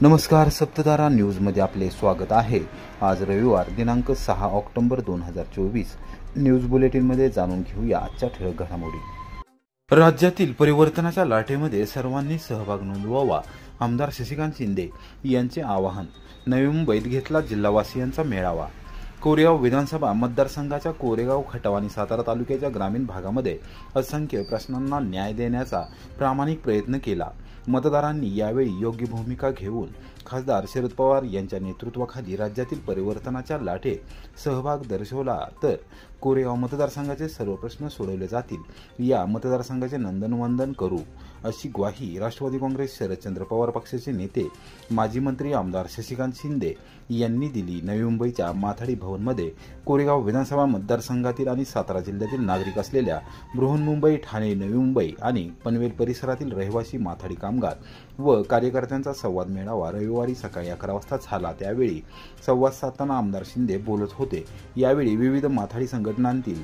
नमस्कार, सप्तधारा न्यूजमध्ये आपले स्वागत आहे। आज रविवार दिनांक 6 ऑक्टोबर 2024। न्यूज बुलेटिनमध्ये जाणून घेऊया आजच्या ठळक घडामोडी। राज्यातील परिवर्तनाच्या लाटेमध्ये सर्वांनी सहभाग नोंदवावा, आमदार शशिकांत शिंदे यांचे आवाहन। नवी मुंबईत घेतला जिल्हावासियांचा मेळावा। कोरेगाव विधानसभा मतदारसंघाच्या कोरेगाव, खटाव आणि सातारा तालुक्याच्या ग्रामीण भागामध्ये असंख्य प्रश्नांना न्याय देण्याचा प्रामाणिक प्रयत्न केला। मतदारांनी यावेळी योग्य भूमिका घेऊन खासदार शरद पवार यांच्या नेतृत्वाखाली राज्यातील परिवर्तनाच्या लाटेत सहभाग दर्शवला तर कोरेगाव मतदारसंघाचे सर्व प्रश्न सोडवले जातील। या मतदारसंघाचे नंदनवंदन करू अशी ग्वाही राष्ट्रवादी काँग्रेस शरदचंद्र पवार पक्षाचे नेते माजी मंत्री आमदार शशिकांत शिंदे यांनी दिली। नवी मुंबईच्या माथाडी भवनमध्ये कोरेगाव विधानसभा मतदारसंघातील आणि सातारा जिल्ह्यातील नागरिक असलेल्या बृहन्मुंबई, ठाणे, नवी मुंबई आणि पनवेल परिसरातील रहिवासी माथाडी कामगार व कार्यकर्त्यांचा संवाद मेळावा रविवारी सकाळी 11 वाजता झाला। त्यावेळी संवाद साधताना आमदार शिंदे बोलत होते। यावेळी विविध माथाडी संघटनांतील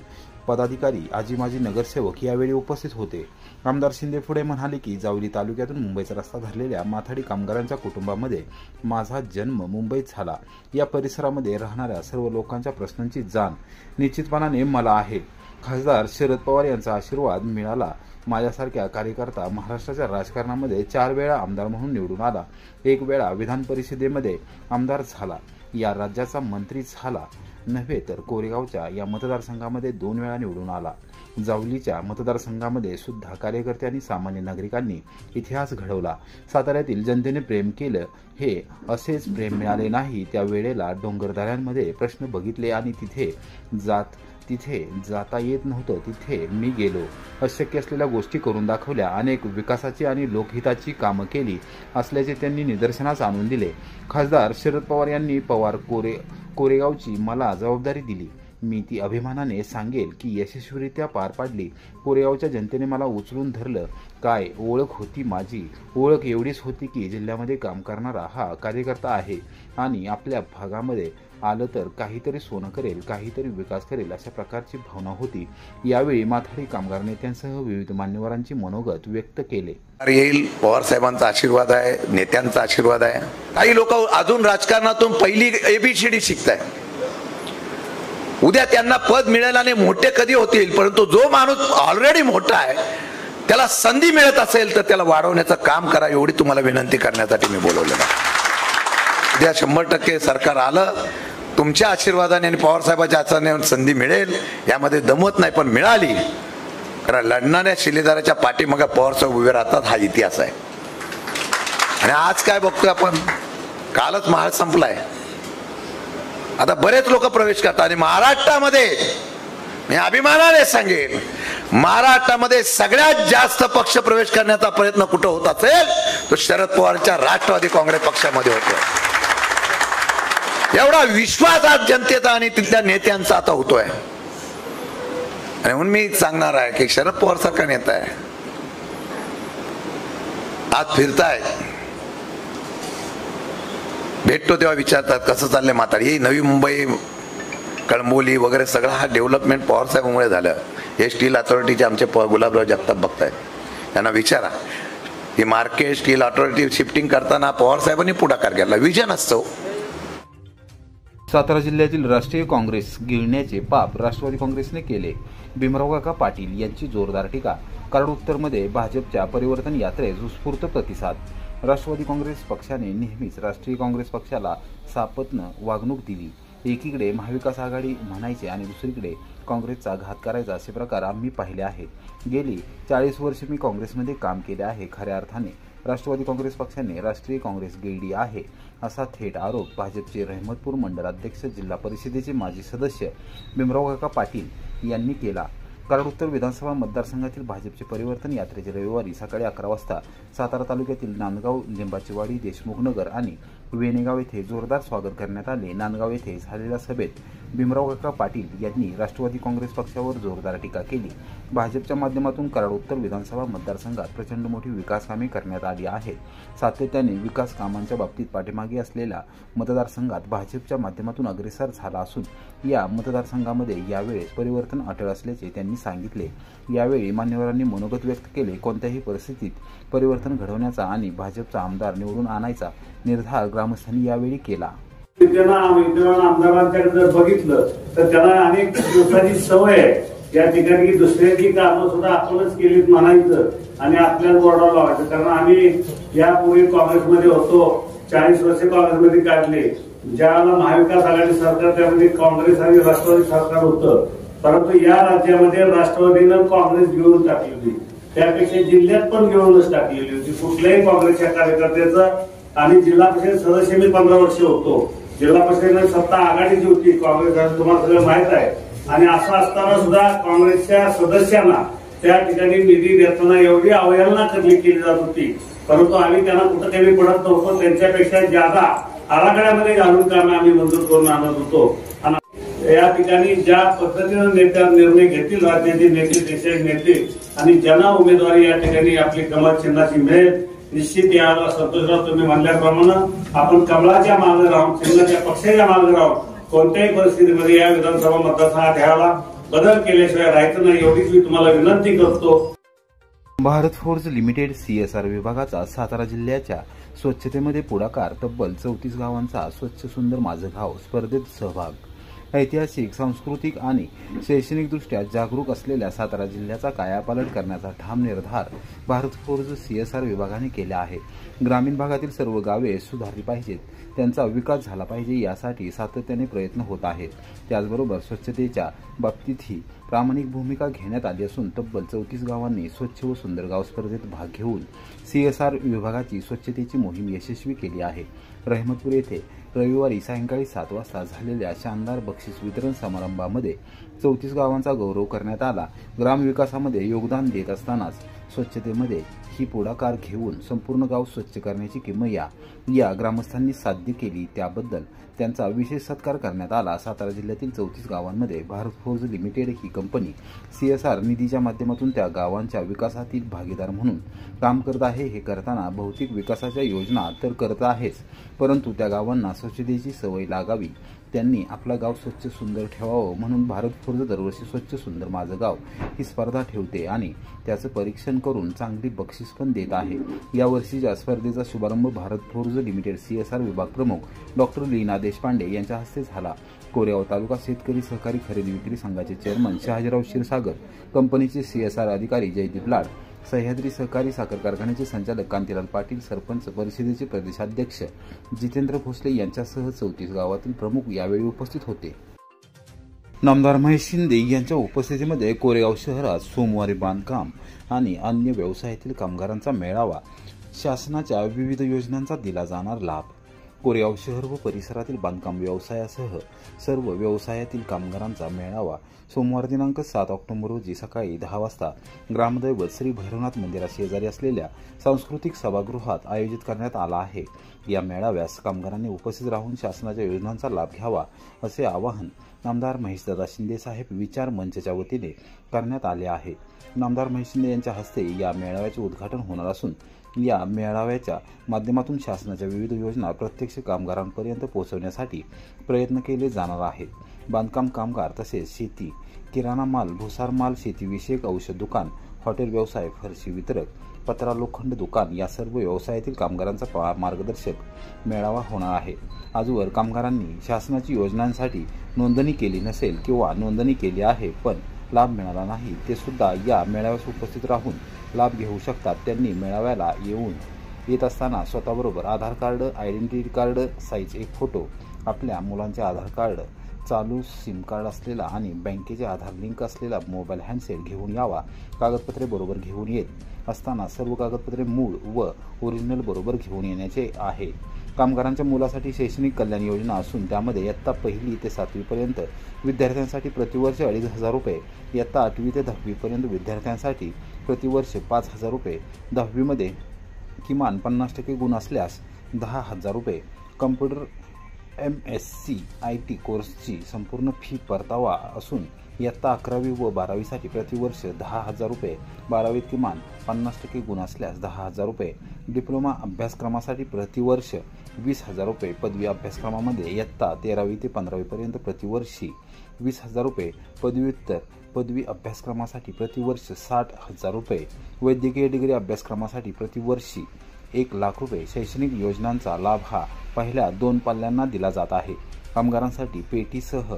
पदाधिकारी, आजी माजी नगरसेवक यावेळी उपस्थित होते। आमदार शिंदे पुढे म्हणाले की जावली तालुक्यातून मुंबईचा रस्ता धरलेल्या माथाडी कामगारांच्या कुटुंबामध्ये माझा जन्म मुंबईत झाला। या परिसरामध्ये राहणाऱ्या सर्व लोकांच्या प्रश्नांची जाण निश्चितपणाने मला आहे। खासदार शरद पवार यांचा आशीर्वाद मिळाला। माझ्यासारख्या कार्यकर्ता महाराष्ट्राच्या राजकारणामध्ये 4 वेळा आमदार म्हणून निवडून आला, 1 वेळा विधान परिषदेमध्ये आमदार झाला, या राज्याचा मंत्री झाला नव्हे तर कोरेगावच्या या मतदारसंघामध्ये 2 वेळा निवडून आला। जावलीच्या मतदारसंघामध्ये सुद्धा कार्यकर्ते आणि सामान्य नागरिकांनी इतिहास घडवला। साताऱ्यातील जनतेने प्रेम केलं, हे असेच प्रेम मिळाले नाही। त्या वेळेला डोंगरदऱ्यांमध्ये प्रश्न बघितले आणि तिथे जाता येत नव्हतं, तिथे मी गेलो। अशक्य असलेल्या गोष्टी करून दाखवल्या, अनेक विकासाची आणि लोकहिताची कामं केली असल्याचे त्यांनी निदर्शनास आणून दिले। खासदार शरद पवार यांनी कोरेगावची मला जबाबदारी दिली, मी ती अभिमानाने सांगेल की यशस्वीरित्या पार पाडली। कोरेगावच्या जनतेने मला उचलून धरलं। काय ओळख होती माझी? ओळख एवढीच होती की जिल्ह्यामध्ये काम करणारा हा कार्यकर्ता आहे आणि आपल्या भागामध्ये आलं तर काहीतरी सोनं करेल, काहीतरी विकास करेल, अशा प्रकारची भावना होती। यावेळी माथाडी कामगार नेत्यांसह विविध मान्यवरांची मनोगत व्यक्त केले। येईल पवार साहेबांचा आशीर्वाद आहे, नेत्यांचा आशीर्वाद आहे। काही लोक अजून राजकारणातून पहिली ABCD शिकताय। उद्या त्यांना पद मिळेल आणि मोठे कधी होतील, परंतु जो माणूस ऑलरेडी मोठा आहे त्याला संधी मिळत असेल तर त्याला वाढवण्याचं काम करा, एवढी तुम्हाला विनंती करण्यासाठी मी बोलवलेलं आहे। उद्या 100% सरकार आलं, तुमच्या आशीर्वादाने आणि पवार साहेबांच्या आशीर्वादाने संधी मिळेल, यामध्ये दमत नाही, पण मिळाली। कारण लढणाऱ्या शिलेदाराच्या पाठीमागे पवार साहेब उभे राहतात, हा इतिहास आहे। आणि आज काय बघतोय आपण, कालच महाळ संपलाय, आता बरेच लोक प्रवेश करतात। आणि महाराष्ट्रामध्ये मी अभिमानाने सांगेल, महाराष्ट्रामध्ये सगळ्यात जास्त पक्ष प्रवेश करण्याचा प्रयत्न कुठं होत असेल तो शरद पवारच्या राष्ट्रवादी काँग्रेस पक्षामध्ये होतो। एवढा विश्वास आज जनतेचा आणि तिथल्या नेत्यांचा आता होतोय। आणि म्हणून मी सांगणार आहे की शरद पवार सारखा नेता आहे, आज फिरताय, भेटतो तेव्हा विचारतात कसं चाललंय माथाडी। ही नवी मुंबई, कळंबोली वगैरे सगळं हा डेव्हलपमेंट पवार साहेबांमुळे झालं। हे स्टील अथॉरिटीचे आमचे गुलाबराव जगताप बघतायत, त्यांना विचारा, ही मार्केट स्टील अथॉरिटी शिफ्टिंग करताना पवार साहेबांनी पुढाकार घेतला, विजन असतो। सातारा जिल्ह्यातील राष्ट्रीय काँग्रेस गिळण्याचे पाप राष्ट्रवादी काँग्रेसने केले। भीमराव काका पाटील यांची जोरदार टीका। कराड उत्तरमध्ये भाजपच्या परिवर्तन यात्रेस उत्स्फूर्त प्रतिसाद। राष्ट्रवादी काँग्रेस पक्षाने नेहमीच राष्ट्रीय काँग्रेस पक्षाला सापत्न वागणूक दिली। एकीकडे महाविकास आघाडी म्हणायचे आणि दुसरीकडे काँग्रेसचा घात करायचा, असे प्रकार आम्ही पाहिले आहेत। गेली 40 वर्षे मी काँग्रेसमध्ये काम केले आहे। खऱ्या अर्थाने राष्ट्रवादी काँग्रेस पक्षाने राष्ट्रीय काँग्रेस गिळली आहे, असा थेट आरोप भाजपचे रहमतपूर मंडळ अध्यक्ष, जिल्हा परिषदेचे माजी सदस्य भीमराव काका पाटील यांनी केला। कराड उत्तर विधानसभा मतदारसंघातील भाजपचे परिवर्तन यात्रेचे रविवारी सकाळी 11 वाजता सातारा तालुक्यातील नांदगाव, लिंबाचेवाडी, देशमुखनगर आणि वेणेगाव येथे जोरदार स्वागत करण्यात आले। नांदगाव येथे झालेल्या सभेत भीमराव काका पाटील यांनी राष्ट्रवादी काँग्रेस पक्षावर जोरदार टीका केली। भाजपच्या माध्यमातून कराड उत्तर विधानसभा मतदारसंघात प्रचंड मोठी विकास कामे करण्यात आली आहेत। सातत्याने विकास कामांच्या बाबतीत पाठीमागे असलेल्या मतदारसंघात भाजपच्या माध्यमातून अग्रेसर झाला असून या मतदारसंघामध्ये यावेळेस परिवर्तन अटळ असल्याचे त्यांनी सांगितले। यावेळी मान्यवरांनी मनोगत व्यक्त केले। कोणत्याही परिस्थितीत परिवर्तन घडवण्याचा आणि भाजपचा आमदार निवडून आणायचा निर्धार ग्रामस्थांनी यावेळी केला। विद्यमान आमदारांच्याकडे बघितलं तर त्यांना अनेक दिवसांची सवय आहे या ठिकाणी की दुसऱ्याची कामं सुद्धा आपणच केलीत म्हणायचं आणि आपल्याला बोर्डावर लावायचं। कारण आम्ही यापूर्वी काँग्रेसमध्ये होतो, 40 वर्षे काँग्रेसमध्ये काढले। ज्यावेळेला महाविकास आघाडी सरकार त्यामध्ये काँग्रेस आणि राष्ट्रवादी सरकार होतं, परंतु या राज्यामध्ये राष्ट्रवादीनं काँग्रेस घेऊन टाकली होती, त्यापेक्षा जिल्ह्यात पण घेऊनच टाकलेली होती। कुठल्याही काँग्रेसच्या कार्यकर्त्याचं आणि जिल्हा परिषद सदस्य मी 15 वर्ष होतो। जिल्हा परिषदेने सत्ता आघाडीची होती काँग्रेस, तुम्हाला सगळं माहित आहे। आणि असं असताना सुद्धा काँग्रेसच्या सदस्यांना त्या ठिकाणी निधी देताना एवढी अवहेलना केली जात होती, परंतु आम्ही त्यांना कुठं कमी पडत नव्हतो। त्यांच्यापेक्षा ज्यादा आराखड्यामध्ये घालून कामे आम्ही मंजूर करून आणत होतो। आणि या ठिकाणी ज्या पद्धतीनं नेत्या निर्णय घेतील राज्याचे नेते, देशाचे नेते आणि ज्यांना उमेदवारी या ठिकाणी आपली कमळ चिन्हाची मिळेल, निश्चित याला संतोषराव तुम्ही म्हणल्याप्रमाणे आपण कमळाच्या मागे राहून, चिन्हाच्या पक्षाच्या मागे राहून कोणत्याही परिस्थितीमध्ये या विधानसभा मतदारसंघात ह्याला बदल केल्याशिवाय राहायचं नाही, एवढीच मी तुम्हाला विनंती करतो। भारत फोर्ज लिमिटेड CSR विभागाचा सातारा जिल्ह्याच्या स्वच्छतेमध्ये पुढाकार, तब्बल 34 गावांचा स्वच्छ सुंदर माझं गाव स्पर्धेत सहभाग। ऐतिहासिक, सांस्कृतिक आणि शैक्षणिकदृष्ट्या जागरूक असलेल्या सातारा जिल्ह्याचा कायापालट करण्याचा ठाम निर्धार भारत फोर्ज CSR विभागाने केला आहे। ग्रामीण भागातील सर्व गावे सुधारली पाहिजेत, त्यांचा विकास झाला पाहिजे यासाठी सातत्याने प्रयत्न होत आहेत। त्याचबरोबर स्वच्छतेच्या बाबतीतही प्रामाणिक भूमिका घेण्यात आली असून तब्बल 34 गावांनी स्वच्छ व सुंदर गाव स्पर्धेत भाग घेऊन CSR विभागाची स्वच्छतेची मोहीम यशस्वी केली आहे। रहमतपूर येथे रविवारी सायंकाळी 7 वाजता झालेल्या शानदार बक्षीस वितरण समारंभामध्ये 34 गावांचा गौरव करण्यात आला। ग्रामविकासामध्ये योगदान देत असतानाच स्वच्छतेमध्ये ही पुढाकार घेऊन संपूर्ण गाव स्वच्छ करण्याची किमया या ग्रामस्थांनी साध्य केली, त्याबद्दल त्यांचा विशेष सत्कार करण्यात आला। सातारा जिल्ह्यातील 34 गावांमध्ये भारत फोर्ज लिमिटेड ही कंपनी CSR निधीच्या माध्यमातून त्या गावांच्या विकासातील भागीदार म्हणून काम करत आहे। हे करताना भौतिक विकासाच्या योजना तर करत आहेच, परंतु त्या गावांना स्वच्छतेची सवय लागावी, त्यांनी आपला गाव स्वच्छ सुंदर ठेवावं म्हणून भारत फोर्ज दरवर्षी स्वच्छ सुंदर माझं गाव ही स्पर्धा ठेवते आणि त्याचं परीक्षण करून चांगली बक्षीस पण देत आहे। या वर्षीच्या स्पर्धेचा शुभारंभ भारत फोर्ज लिमिटेड CSR विभाग प्रमुख डॉक्टर लीना देशपांडे यांच्या हस्ते झाला। कोरेगाव तालुका शेतकरी सहकारी खरेदी विक्री संघाचे चेअरमन शहाजीराव क्षीरसागर, कंपनीचे CSR अधिकारी जयदीप लाड, सह्याद्री सहकारी साखर कारखान्याचे संचालक कांतीलाल पाटील, सरपंच परिषदेचे प्रदेशाध्यक्ष जितेंद्र भोसले यांच्यासह 34 गावातील प्रमुख यावेळी उपस्थित होते। नामदार महेश शिंदे यांच्या उपस्थितीमध्ये कोरेगाव शहरात सोमवारी बांधकाम आणि अन्य व्यवसायातील कामगारांचा मेळावा, शासनाच्या विविध योजनांचा दिला जाणार लाभ। कोरेगाव शहर व परिसरातील बांधकाम व्यवसायासह सर्व व्यवसायातील कामगारांचा मेळावा सोमवार दिनांक 7 ऑक्टोबर रोजी सकाळी 10 वाजता ग्रामदैवत श्री भैरवनाथ मंदिराशेजारी असलेल्या सांस्कृतिक सभागृहात आयोजित करण्यात आला आहे। या मेळाव्यास कामगारांनी उपस्थित राहून शासनाच्या योजनांचा लाभ घ्यावा असे आवाहन नामदार महेशदादा शिंदे साहेब विचार मंचच्या वतीने करण्यात आले आहे। नामदार महेश शिंदे यांच्या हस्ते या मेळाव्याचे उद्घाटन होणार असून या मेळाव्याच्या माध्यमातून शासनाच्या विविध योजना प्रत्यक्ष कामगारांपर्यंत पोहोचवण्यासाठी प्रयत्न केले जाणार आहेत। बांधकाम कामगार तसेच शेती, किराणा माल, भुसार माल, शेतीविषयक औषध दुकान, हॉटेल व्यवसाय, फरशी वितरक, पत्रा लोखंड दुकान या सर्व व्यवसायातील कामगारांचा मार्गदर्शक मेळावा होणार आहे। आजवर कामगारांनी शासनाची योजनांसाठी नोंदणी केली नसेल किंवा नोंदणी केली आहे पण लाभ मिळाला नाही, ते सुद्धा या मेळाव्यास उपस्थित राहून लाभ घेऊ शकतात। त्यांनी मेळाव्याला येत असताना स्वतःबरोबर Aadhaar card, identity card, size 1 photo, आपल्या मुलांचे आधार कार्ड, चालू सिम कार्ड असलेला आणि बँकेचे आधार लिंक असलेला मोबाईल हँडसेट घेऊन यावा। कागदपत्रे बरोबर घेऊन येत असताना सर्व कागदपत्रे मूळ व ओरिजिनल बरोबर घेऊन येण्याचे आहे। कामगारांच्या मुलासाठी शैक्षणिक कल्याण योजना असून त्यामध्ये इयत्ता 1ली ते 7वी पर्यंत विद्यार्थ्यांसाठी प्रतिवर्ष 2,500 रुपये, इयत्ता 8वी ते 10वी पर्यंत विद्यार्थ्यांसाठी प्रतिवर्ष 5,000 रुपये, 10वीमध्ये किमान 50% गुण असल्यास 10,000 रुपये, कम्प्युटर MSc IT कोर्सची संपूर्ण फी परतावा असून इयत्ता 11वी व 12वीसाठी प्रतिवर्ष 10,000 रुपये, 12वीत किमान 50% गुण असल्यास 10,000 रुपये, डिप्लोमा अभ्यासक्रमासाठी प्रतिवर्ष 20,000 रुपये, पदवी अभ्यासक्रमामध्ये इयत्ता 13वी ते 15वी पर्यंत प्रतिवर्षी 20,000 रुपये, पदव्युत्तर पदवी अभ्यासक्रमासाठी प्रतिवर्ष 60,000 रुपये, वैद्यकीय डिग्री अभ्यासक्रमासाठी प्रतिवर्षी 1,00,000 रुपये. शैक्षणिक योजनांचा लाभ हा पहिल्या 2 पाल्यांना दिला जात आहे. कामगारांसाठी पेटीसह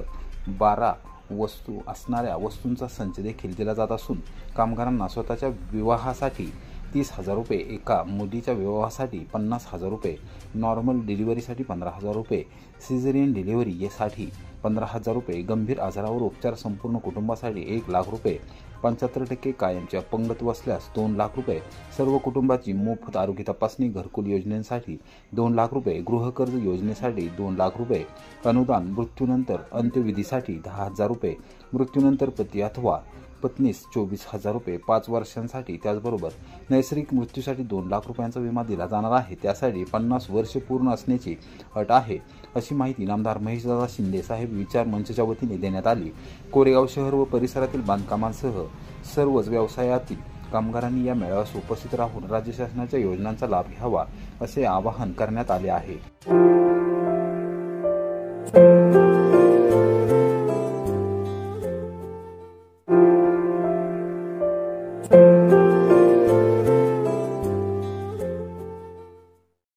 12 वस्तू असणाऱ्या वस्तूंचा संच देखील दिला जात असून कामगारांना स्वतःच्या विवाहासाठी 30,000 रुपये, एका मुलीच्या विवाहासाठी 50,000 रुपये, नॉर्मल डिलिव्हरीसाठी 15,000 रुपये, सिझेरियन डिलिव्हरीसाठी 15,000 रुपये, गंभीर आजारावर उपचार संपूर्ण कुटुंबासाठी 1,00,000 रुपये, 75% कायमचे अपंगत्व असल्यास 2,00,000 रुपये, सर्व कुटुंबाची मोफत आरोग्य तपासणी, घरकुल योजनेसाठी 2,00,000 रुपये, गृहकर्ज योजनेसाठी 2,00,000 रुपये, अनुदान, मृत्यूनंतर अंत्यविधीसाठी 10,000 रुपये, मृत्यूनंतर पती अथवा पत्नीस 24,000 रुपये 5 वर्षांसाठी. त्याचबरोबर नैसर्गिक मृत्यूसाठी 2,00,000 रुपयांचा विमा दिला जाणार आहे. त्यासाठी 50 वर्षे पूर्ण असण्याची अट आहे, अशी माहिती नामदार महेशदादा शिंदे साहेब विचार मंचच्या वतीने देण्यात आली. कोरेगाव शहर व परिसरातील बांधकामांसह सर्वच व्यवसायातील कामगारांनी या मेळाव्यास उपस्थित राहून राज्य शासनाच्या योजनांचा लाभ घ्यावा, असे आवाहन करण्यात आले आहे.